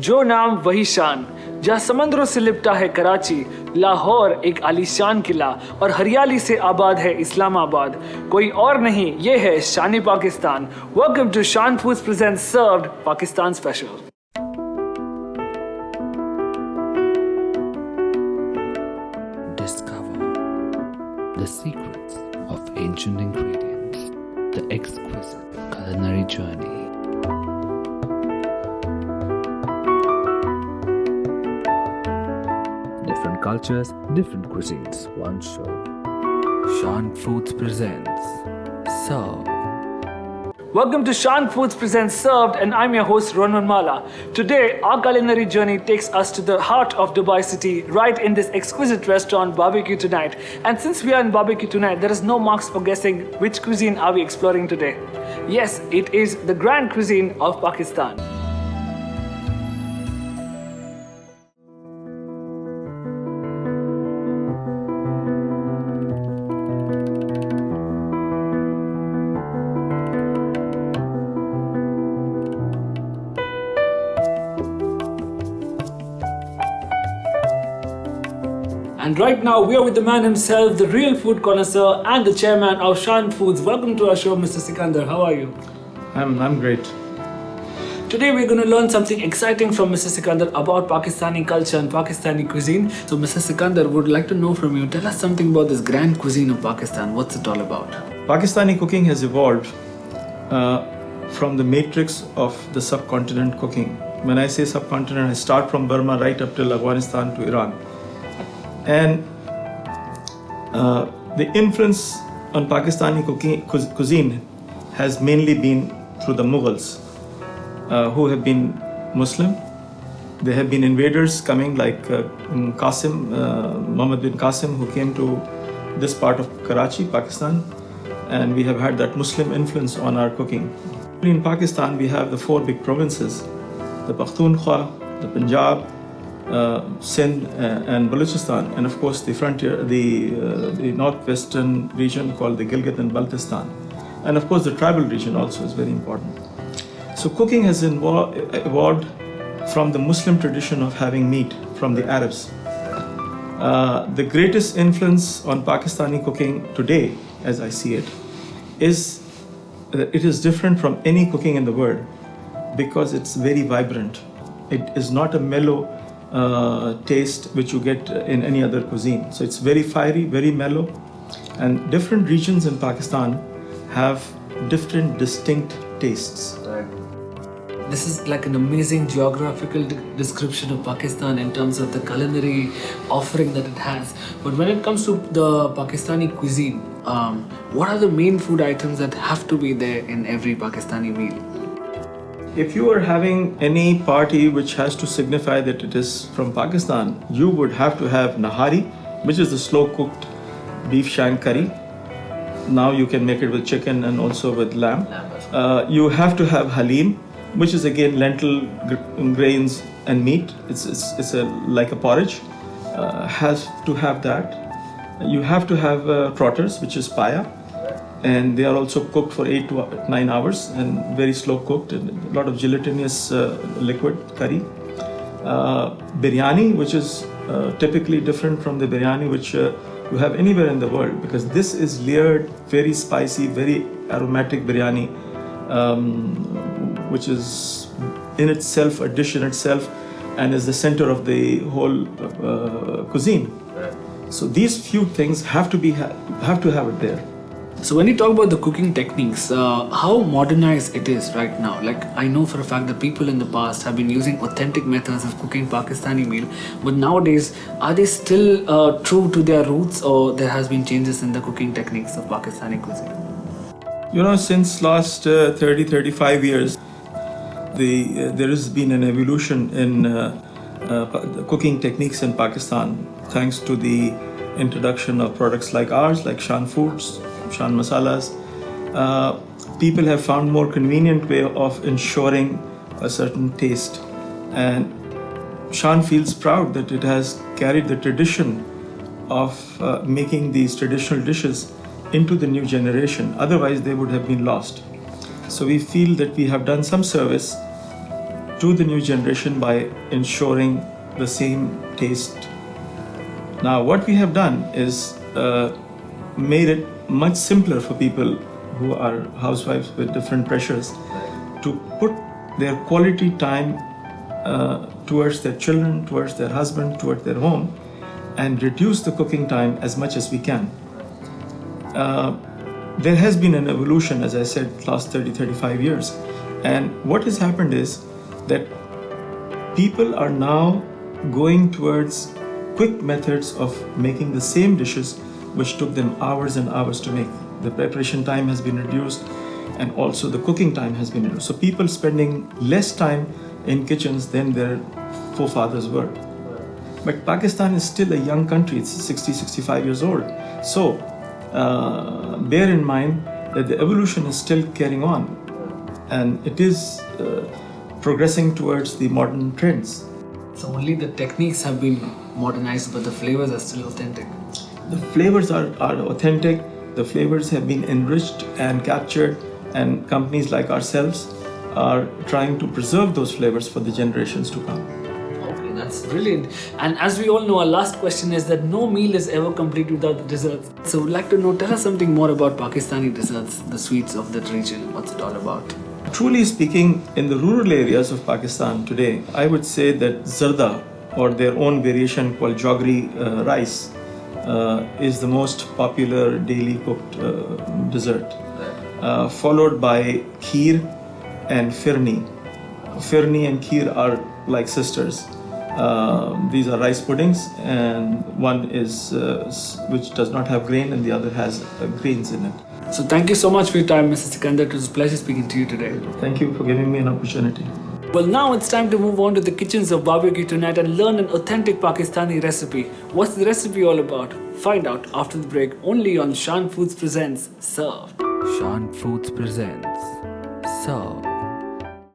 जो नाम वही शान, जहाँ समंदरों से लिपटा है कराची, लाहौर एक आलीशान किला और हरियाली से आबाद है इस्लामाबाद। कोई और नहीं, ये है शान पाकिस्तान। वेलकम टू शान foods present served Pakistan special. Discover the secrets of ancient ingredients, the exquisite culinary journey. Different cultures, different cuisines, one show. Shan Foods presents Serve. Welcome to Shan Foods Presents Served, and I'm your host Ronwan Mala. Today, our culinary journey takes us to the heart of Dubai City, right in this exquisite restaurant, Barbecue Tonight. And since we are in Barbecue Tonight, there is no marks for guessing which cuisine are we exploring today. Yes, it is the grand cuisine of Pakistan. And right now, we are with the man himself, the real food connoisseur and the chairman of Shan Foods. Welcome to our show, Mr. Sikandar. How are you? I'm great. Today, we're going to learn something exciting from Mr. Sikandar about Pakistani culture and Pakistani cuisine. So, Mr. Sikandar, would like to know from you, tell us something about this grand cuisine of Pakistan. What's it all about? Pakistani cooking has evolved from the matrix of the subcontinent cooking. When I say subcontinent, I start from Burma right up till Afghanistan to Iran. And the influence on Pakistani cuisine has mainly been through the Mughals, who have been Muslim. There have been invaders coming like Qasim, Muhammad bin Qasim, who came to this part of Karachi, Pakistan, and we have had that Muslim influence on our cooking. In Pakistan, we have the four big provinces, the Pakhtunkhwa, the Punjab, Sindh and Balochistan, and of course the frontier, the northwestern region called the Gilgit and Baltistan, and of course the tribal region also is very important. So cooking has evolved from the Muslim tradition of having meat from the Arabs. The greatest influence on Pakistani cooking today, as I see it, is that it is different from any cooking in the world because it's very vibrant. It is not a mellow taste which you get in any other cuisine. So it's very fiery, very mellow, and different regions in Pakistan have different distinct tastes. This is like an amazing geographical description of Pakistan in terms of the culinary offering that it has. But when it comes to the Pakistani cuisine, what are the main food items that have to be there in every Pakistani meal? If you are having any party which has to signify that it is from Pakistan, you would have to have nahari, which is the slow-cooked beef shank curry. Now you can make it with chicken and also with lamb. You have to have halim, which is again lentil, grains and meat. It's like a porridge. Has to have that. You have to have trotters, which is paya. And they are also cooked for 8 to 9 hours and very slow cooked, and a lot of gelatinous liquid curry. Biryani, which is typically different from the biryani which you have anywhere in the world, because this is layered, very spicy, very aromatic biryani, which is in itself a dish in itself and is the center of the whole cuisine. So these few things have to have it there. So when you talk about the cooking techniques, how modernized it is right now? Like, I know for a fact that people in the past have been using authentic methods of cooking Pakistani meal, but nowadays, are they still true to their roots, or there has been changes in the cooking techniques of Pakistani cuisine? You know, since last 30-35 years, there has been an evolution in cooking techniques in Pakistan, thanks to the introduction of products like ours, like Shan Foods, Shan Masalas. People have found more convenient way of ensuring a certain taste, and Shan feels proud that it has carried the tradition of making these traditional dishes into the new generation. Otherwise, they would have been lost. So we feel that we have done some service to the new generation by ensuring the same taste. Now, what we have done is made it much simpler for people who are housewives with different pressures to put their quality time towards their children, towards their husband, towards their home, and reduce the cooking time as much as we can. There has been an evolution, as I said, last 35 years. And what has happened is that people are now going towards quick methods of making the same dishes which took them hours and hours to make. The preparation time has been reduced and also the cooking time has been reduced. So people spending less time in kitchens than their forefathers were. But Pakistan is still a young country, it's 65 years old. So bear in mind that the evolution is still carrying on and it is progressing towards the modern trends. So only the techniques have been modernized, but the flavors are still authentic. The flavors are authentic, the flavors have been enriched and captured, and companies like ourselves are trying to preserve those flavors for the generations to come. Okay, that's brilliant. And as we all know, our last question is that no meal is ever complete without the desserts. So we'd like to know, tell us something more about Pakistani desserts, the sweets of that region. What's it all about? Truly speaking, in the rural areas of Pakistan today, I would say that zarda, or their own variation called jaggery rice, is the most popular daily cooked dessert, followed by kheer and firni. Firni and kheer are like sisters. These are rice puddings, and one is which does not have grain and the other has grains in it. So thank you so much for your time, Mr. Sikandar. It was a pleasure speaking to you today. Thank you for giving me an opportunity. Well, now it's time to move on to the kitchens of Barbecue Tonight and learn an authentic Pakistani recipe. What's the recipe all about? Find out after the break, only on Shan Foods Presents Served. Shan Foods presents Serve.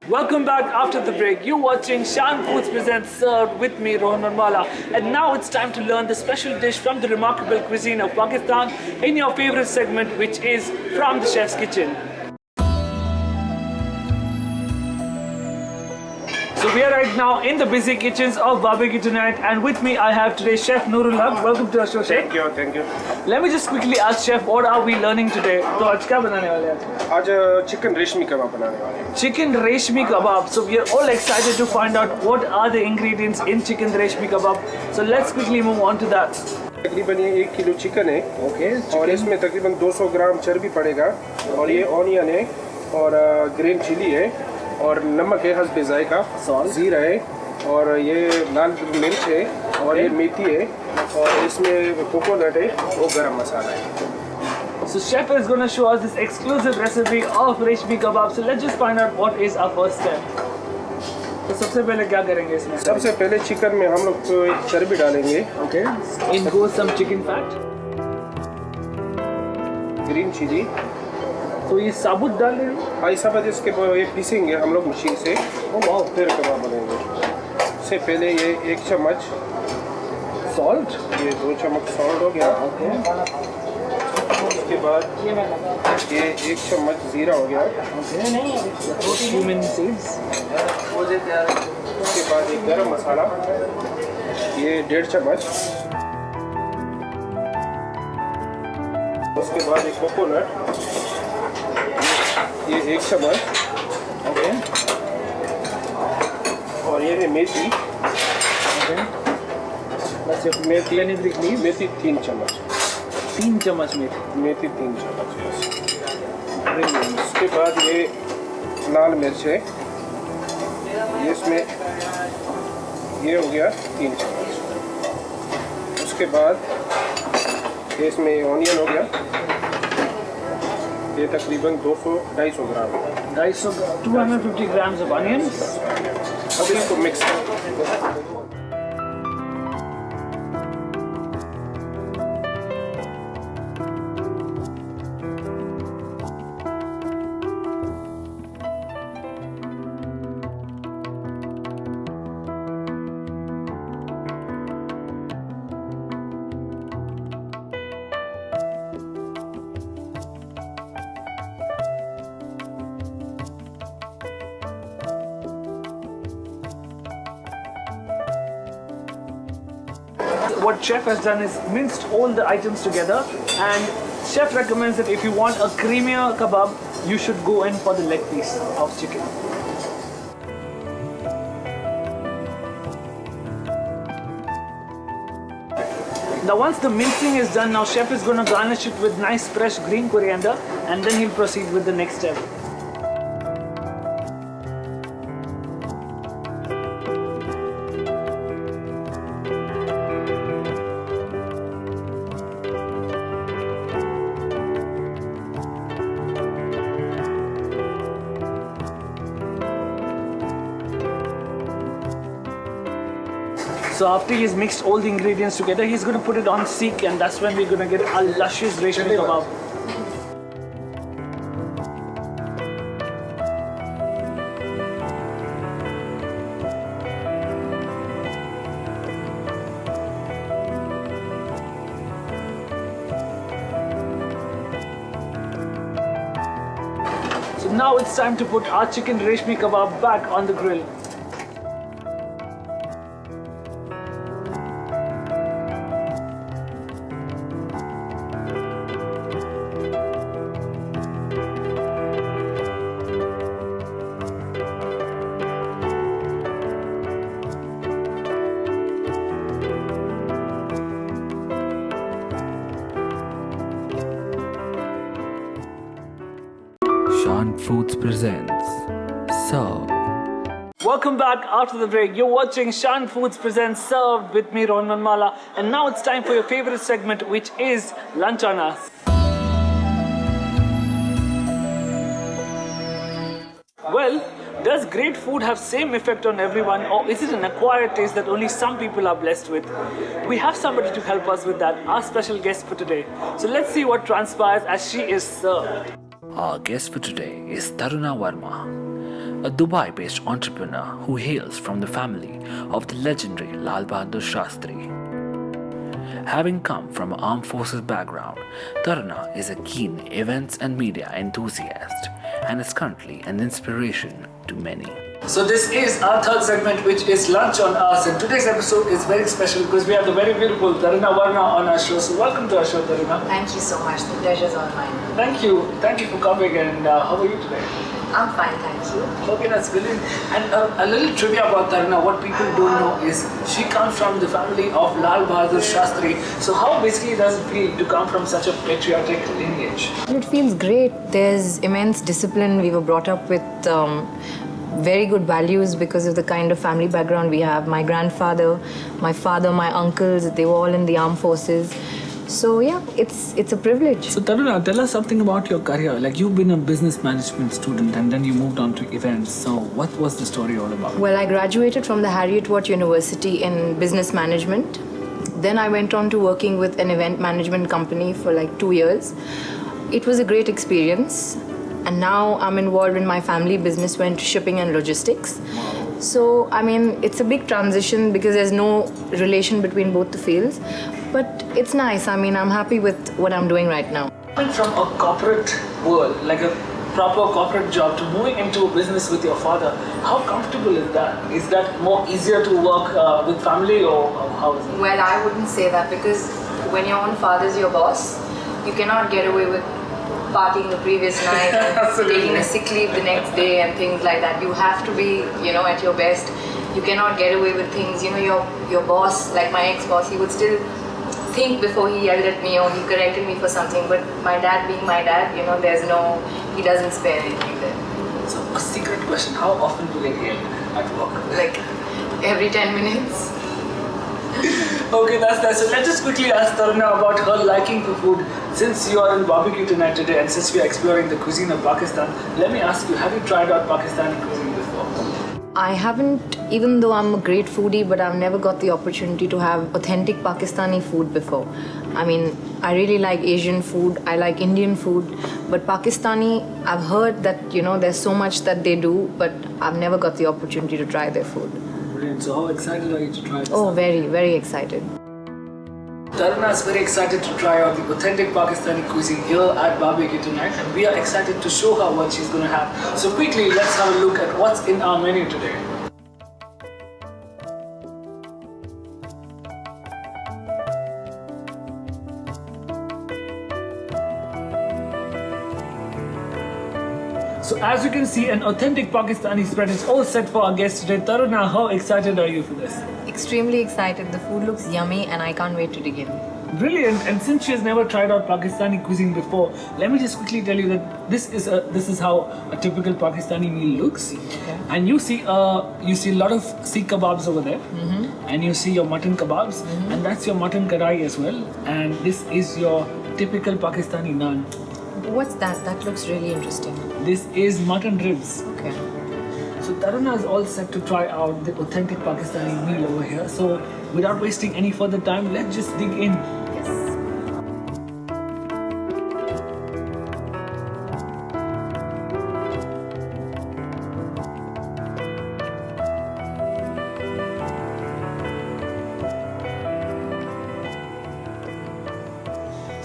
Welcome back after the break. You're watching Shan Foods Presents Served with me, Rohan Marmala. And now it's time to learn the special dish from the remarkable cuisine of Pakistan in your favorite segment, which is From the Chef's Kitchen. So we are right now in the busy kitchens of Barbecue Tonight, and with me I have today Chef Nurul Haq. Welcome to our show, Chef. Thank you. Let me just quickly ask Chef, what are we learning today? तो आज क्या बनाने वाले हैं? आज chicken रेशमी कबाब बनाने वाले हैं. Chicken reshmi kebab. So we are all excited to find out what are the ingredients in chicken reshmi kebab. So let's quickly move on to that. तकरीबन ये 1 किलो चिकन है. ओके. और इसमें तकरीबन 200 ग्राम चर्बी पड़ेगा. और ये ऑनियन है और ग्रीन चिली है और नमक है हस्बे जायका, जीरा है और ये लाल मिर्च है और ये मेथी है और इसमें कोकोनट है और गरम मसाला है. So Chef is going to show us this exclusive recipe of reshmi kebab. So let's just find out what is our first step. तो सबसे पहले क्या करेंगे इसमें? सबसे पहले चिकन में हम लोग तो चर्बी डालेंगे. Okay. In goes some chicken fat. Green chilli. तो ये साबुत डाल रहे हैं? हाँ, सब इसके ये पीसेंगे हम लोग मशीन से. फिर कबाब बनेंगे. इससे पहले ये 1 चम्मच Salt. ये 2 चम्मच सॉल्ट हो गया. उसके बाद ये 1 चम्मच जीरा हो गया. Cumin seeds. उसके बाद ये गरम मसाला ये 1.5 चम्मच. उसके बाद एक कोकोनट ये 1 चम्मच. Okay. और ये है मेथी. Okay. मेथी 3 चम्मच. 3 चम्मच मेथी. मेथी 3 चम्मच बस. उसके बाद ये लाल मिर्च है. ये इसमें ये हो गया 3 चम्मच. उसके बाद ये इसमें ऑनियन हो गया. ये तकरीबन 250 ग्राम. 250 grams of onions. अब इसको मिक्स करें. What chef has done is minced all the items together, and chef recommends that if you want a creamier kebab, you should go in for the leg piece of chicken. Now once the mincing is done, now chef is going to garnish it with nice fresh green coriander, and then he'll proceed with the next step. So after he's mixed all the ingredients together, he's going to put it on seek, and that's when we're going to get a luscious reshmi kebab. So now it's time to put our chicken reshmi kebab back on the grill. Shan Foods presents Serve. Welcome back after the break. You're watching Shan Foods Presents Served with me, Ron Manmala, and now it's time for your favorite segment, which is Lunch on Us. Well, does great food have same effect on everyone, or is it an acquired taste that only some people are blessed with? We have somebody to help us with that, our special guest for today. So let's see what transpires as she is served. Our guest for today is Taruna Verma, a Dubai-based entrepreneur who hails from the family of the legendary Lal Bahadur Shastri. Having come from an armed forces background, Taruna is a keen events and media enthusiast and is currently an inspiration to many. So this is our third segment, which is Lunch on Us, and today's episode is very special because we have the very beautiful Taruna Verma on our show. So welcome to our show, Taruna. Thank you so much. The pleasure's all mine. Thank you for coming, and how are you today? I'm fine, thank you. Okay, that's brilliant. And a little trivia about Taruna, what people don't know is she comes from the family of Lal Bahadur Shastri. So how basically does it feel to come from such a patriotic lineage? It feels great. There's immense discipline. We were brought up with very good values because of the kind of family background we have. My grandfather, my father, my uncles, they were all in the armed forces. So yeah, it's a privilege. So Taruna, tell us something about your career. Like, you've been a business management student and then you moved on to events. So what was the story all about? Well, I graduated from the Harriet Watt University in business management. Then I went on to working with an event management company for like 2 years. It was a great experience. And now I'm involved in my family business, went to shipping and logistics. So, I mean, it's a big transition because there's no relation between both the fields. But it's nice. I mean, I'm happy with what I'm doing right now. Coming from a corporate world, like a proper corporate job, to moving into a business with your father, how comfortable is that? Is that more easier to work with family, or how is it? Well, I wouldn't say that because when your own father's your boss, you cannot get away with partying the previous night and taking a sick leave the next day and things like that. You have to be, at your best. You cannot get away with things. Your boss, like my ex-boss, he would still think before he yelled at me or he corrected me for something. But my dad being my dad, he doesn't spare anything there. So a secret question, how often do you get yelled at work? Like every 10 minutes. Okay, that's that. So let's just quickly ask Taruna about her liking for food. Since you are in barbecue tonight today and since we are exploring the cuisine of Pakistan, let me ask you, have you tried out Pakistani cuisine before? I haven't, even though I'm a great foodie, but I've never got the opportunity to have authentic Pakistani food before. I mean, I really like Asian food, I like Indian food, but Pakistani, I've heard that, there's so much that they do, but I've never got the opportunity to try their food. Brilliant. So how excited are you to try this? Oh, very, very excited. Taruna is very excited to try out the authentic Pakistani cuisine here at barbecue tonight, and we are excited to show her what she's going to have. So quickly, let's have a look at what's in our menu today. So as you can see, an authentic Pakistani spread is all set for our guest today. Taruna, how excited are you for this? Extremely excited. The food looks yummy and I can't wait to dig in. Brilliant. And since she has never tried out Pakistani cuisine before, let me just quickly tell you that this is how a typical Pakistani meal looks. Okay. And you see a lot of Sikh kebabs over there, and you see your mutton kebabs, and that's your mutton kadai as well. And this is your typical Pakistani naan. What's that? That looks really interesting. This is mutton ribs. Okay. So Taruna is all set to try out the authentic Pakistani meal over here. So without wasting any further time, let's just dig in. Yes.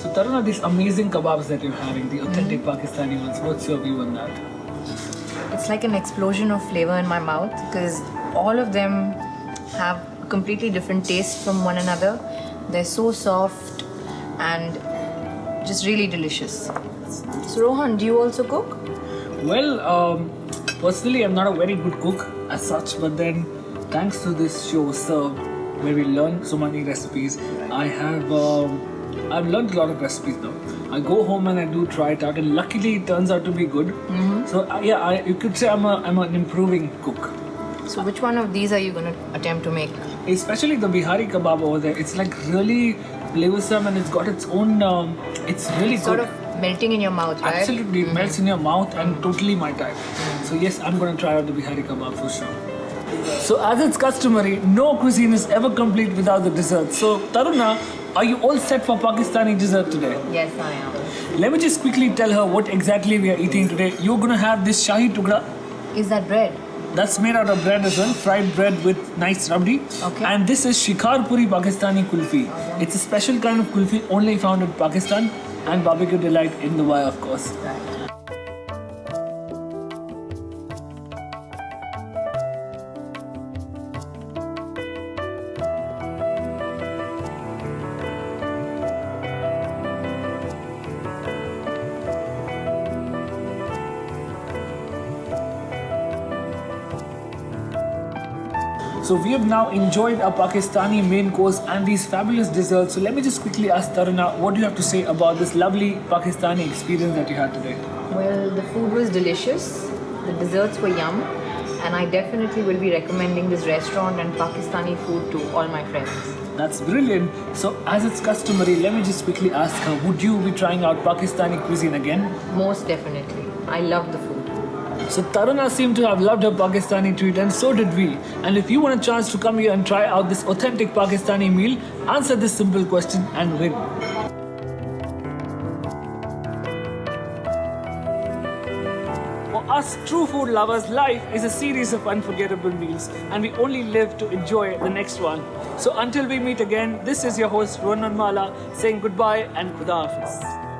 So Taruna, these amazing kebabs that you're having, the authentic Pakistani ones, what's your view on that? It's like an explosion of flavor in my mouth because all of them have completely different tastes from one another. They're so soft and just really delicious. So Rohan, do you also cook? Well, personally, I'm not a very good cook as such, but then thanks to this show Served, where we learn so many recipes, I've learned a lot of recipes now. I go home and I do try it out, and luckily it turns out to be good. So you could say I'm an improving cook. So which one of these are you going to attempt to make? Especially the Bihari kebab over there. It's like really flavoursome and it's got its own. It's really Sort good. of melting in your mouth, right? Absolutely, it melts in your mouth and totally my type. So yes, I'm going to try out the Bihari kebab for sure. So as it's customary, no cuisine is ever complete without the dessert. So Taruna, are you all set for Pakistani dessert today? Yes, I am. Let me just quickly tell her what exactly we are eating today. You're going to have this Shahi Tukda. Is that bread? That's made out of bread as well, fried bread with nice rabdi. Okay. And this is Shikarpuri Pakistani kulfi. It's a special kind of kulfi only found in Pakistan and barbecue delight in Dubai, of course. Right. So we have now enjoyed our Pakistani main course and these fabulous desserts. So let me just quickly ask Taruna, what do you have to say about this lovely Pakistani experience that you had today? Well, the food was delicious, the desserts were yum, and I definitely will be recommending this restaurant and Pakistani food to all my friends. That's brilliant. So as it's customary, let me just quickly ask her, would you be trying out Pakistani cuisine again? Most definitely. I love the food. So Taruna seemed to have loved her Pakistani treat and so did we. And if you want a chance to come here and try out this authentic Pakistani meal, answer this simple question and win. For us true food lovers, life is a series of unforgettable meals and we only live to enjoy the next one. So until we meet again, this is your host Ronan Mala saying goodbye and Khuda Hafiz.